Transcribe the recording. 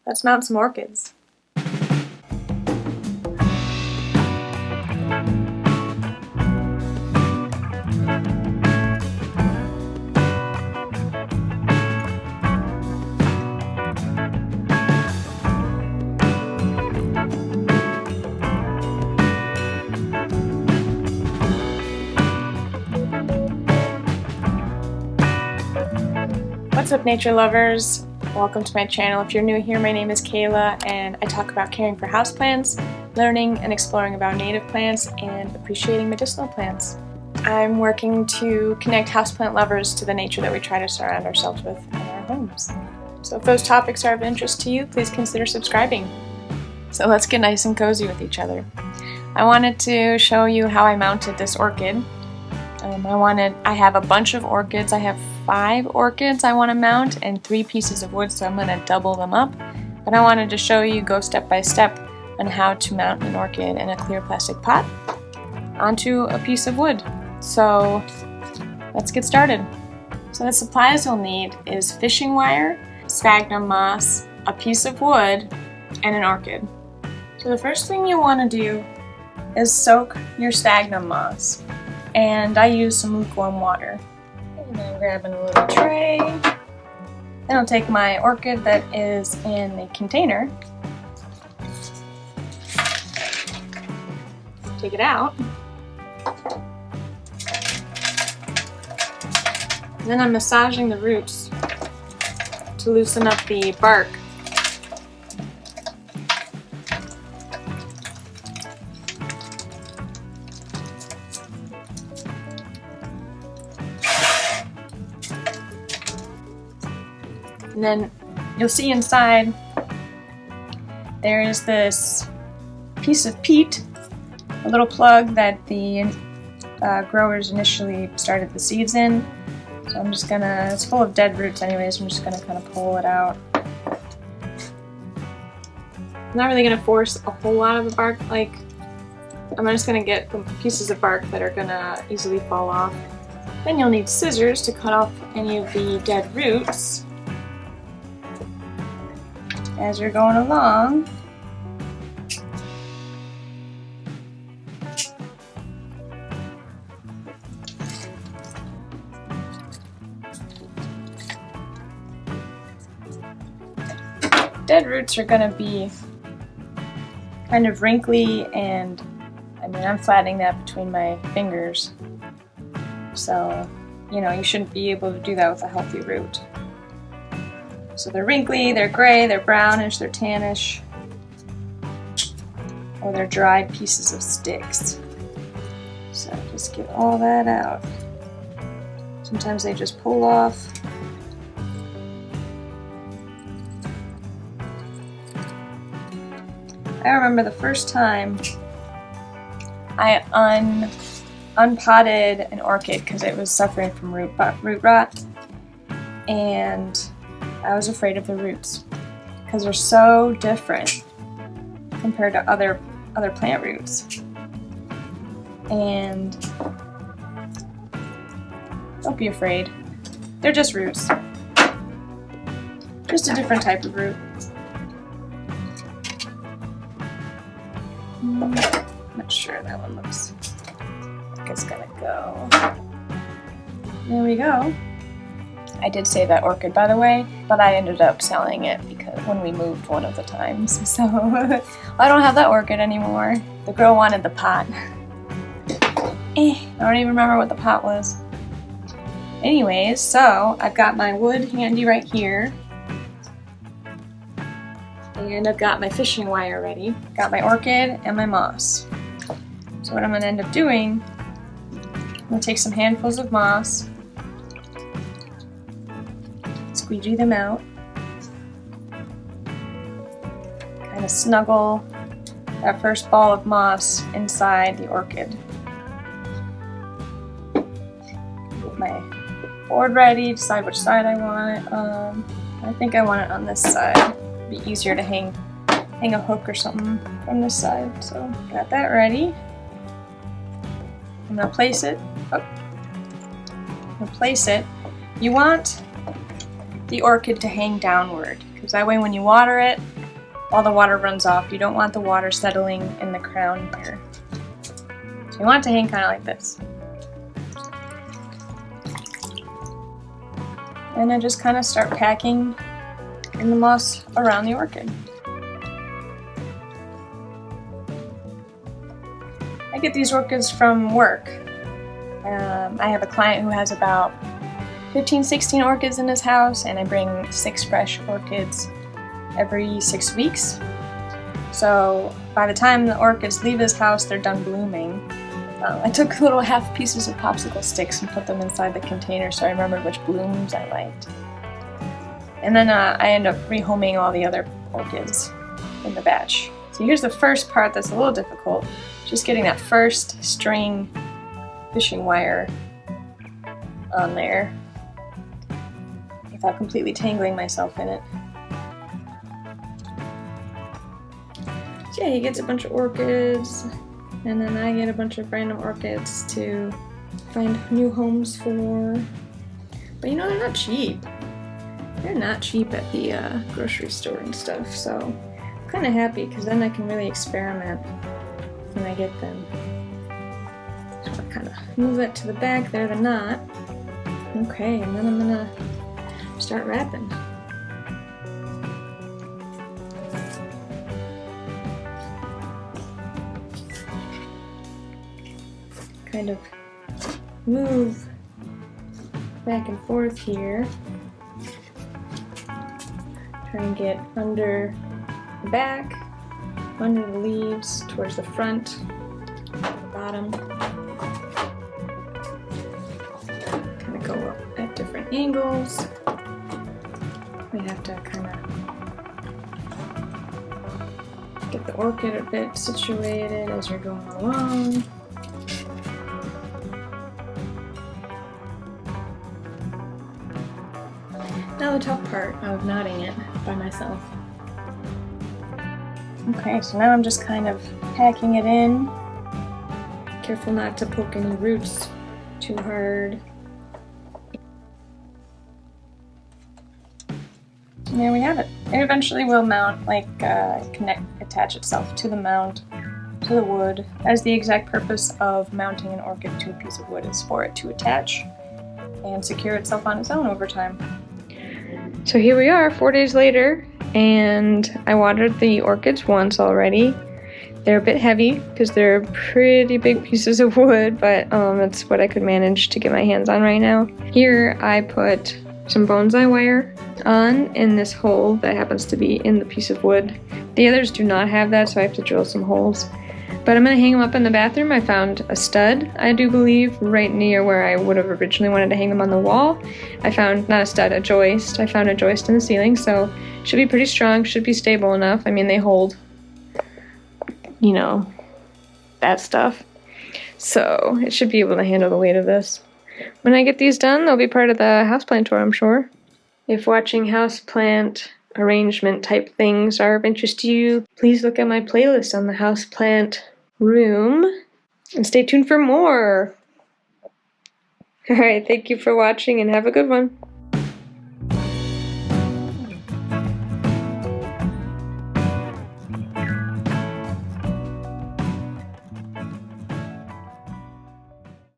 Let's mount some orchids. What's up, nature lovers? Welcome to my channel. If you're new here, my name is Kayla and I talk about caring for houseplants, learning and exploring about native plants, and appreciating medicinal plants. I'm working to connect houseplant lovers to the nature that we try to surround ourselves with in our homes. So if those topics are of interest to you, please consider subscribing. So let's get nice and cozy with each other. I wanted to show you how I mounted this orchid. I have a bunch of orchids. I have 5 orchids I want to mount and 3 pieces of wood, so I'm going to double them up. But I wanted to show you, go step by step, on how to mount an orchid in a clear plastic pot onto a piece of wood. So let's get started. So the supplies you'll need is fishing wire, sphagnum moss, a piece of wood, and an orchid. So the first thing you want to do is soak your sphagnum moss. And I use some lukewarm water. And I'm grabbing a little tray. Then I'll take my orchid that is in the container. Take it out. And then I'm massaging the roots to loosen up the bark. And then you'll see inside there is this piece of peat, a little plug that the growers initially started the seeds in. So I'm just gonna, it's full of dead roots anyways, I'm just gonna kind of pull it out. I'm not really gonna force a whole lot of the bark, I'm just gonna get pieces of bark that are gonna easily fall off. Then you'll need scissors to cut off any of the dead roots. As you're going along, dead roots are going to be kind of wrinkly, and I'm flattening that between my fingers, so you shouldn't be able to do that with a healthy root. So they're wrinkly, they're gray, they're brownish, they're tannish, or they're dried pieces of sticks. So just get all that out. Sometimes they just pull off. I remember the first time I unpotted an orchid because it was suffering from root rot, and I was afraid of the roots because they're so different compared to other plant roots. And don't be afraid. They're just roots. Just a different type of root. I'm not sure that one looks like it's gonna go. There we go. I did save that orchid, by the way, but I ended up selling it because when we moved one of the times, so I don't have that orchid anymore. The girl wanted the pot. I don't even remember what the pot was. Anyways, so I've got my wood handy right here, and I've got my fishing wire ready. Got my orchid and my moss. So what I'm gonna end up doing, I'm gonna take some handfuls of moss, squeegee them out, kind of snuggle that first ball of moss inside the orchid. Get my board ready, decide which side I want it on. I think I want it on this side. It'd be easier to hang a hook or something from this side. So got that ready. I'm gonna place it. You want the orchid to hang downward because that way when you water it, all the water runs off. You don't want the water settling in the crown here. So you want it to hang kind of like this. And I just kind of start packing in the moss around the orchid. I get these orchids from work. I have a client who has about 15-16 orchids in his house, and I bring 6 fresh orchids every 6 weeks. So by the time the orchids leave his house, they're done blooming. I took little half pieces of popsicle sticks and put them inside the container so I remembered which blooms I liked. And then I end up rehoming all the other orchids in the batch. So here's the first part that's a little difficult. Just getting that first string fishing wire on there without completely tangling myself in it. So yeah, he gets a bunch of orchids, and then I get a bunch of random orchids to find new homes for. But you know, they're not cheap. They're not cheap at the grocery store and stuff, so I'm kind of happy because then I can really experiment when I get them. So I'll kind of move that to the back there, the knot. Okay, and then I'm gonna start wrapping. Kind of move back and forth here. Try and get under the back, under the leaves, towards the front, the bottom. Kind of go up at different angles. We have to kind of get the orchid a bit situated as you're going along. Now the tough part of knotting it by myself. Okay, so now I'm just kind of packing it in. Careful not to poke any roots too hard. And there we have it. It eventually will mount, attach itself to the mound, to the wood, as the exact purpose of mounting an orchid to a piece of wood is for it to attach and secure itself on its own over time. So here we are 4 days later, and I watered the orchids once already. They're a bit heavy because they're pretty big pieces of wood, but that's what I could manage to get my hands on right now. Here I put some bonsai wire on in this hole that happens to be in the piece of wood. The others do not have that, so I have to drill some holes. But I'm going to hang them up in the bathroom. I found a stud, I do believe, right near where I would have originally wanted to hang them on the wall. I found, not a stud, a joist. I found a joist in the ceiling, so should be pretty strong, should be stable enough. I mean, they hold, you know, that stuff. So it should be able to handle the weight of this. When I get these done, they'll be part of the houseplant tour, I'm sure. If watching houseplant arrangement type things are of interest to you, please look at my playlist on the houseplant room and stay tuned for more. Alright, thank you for watching and have a good one.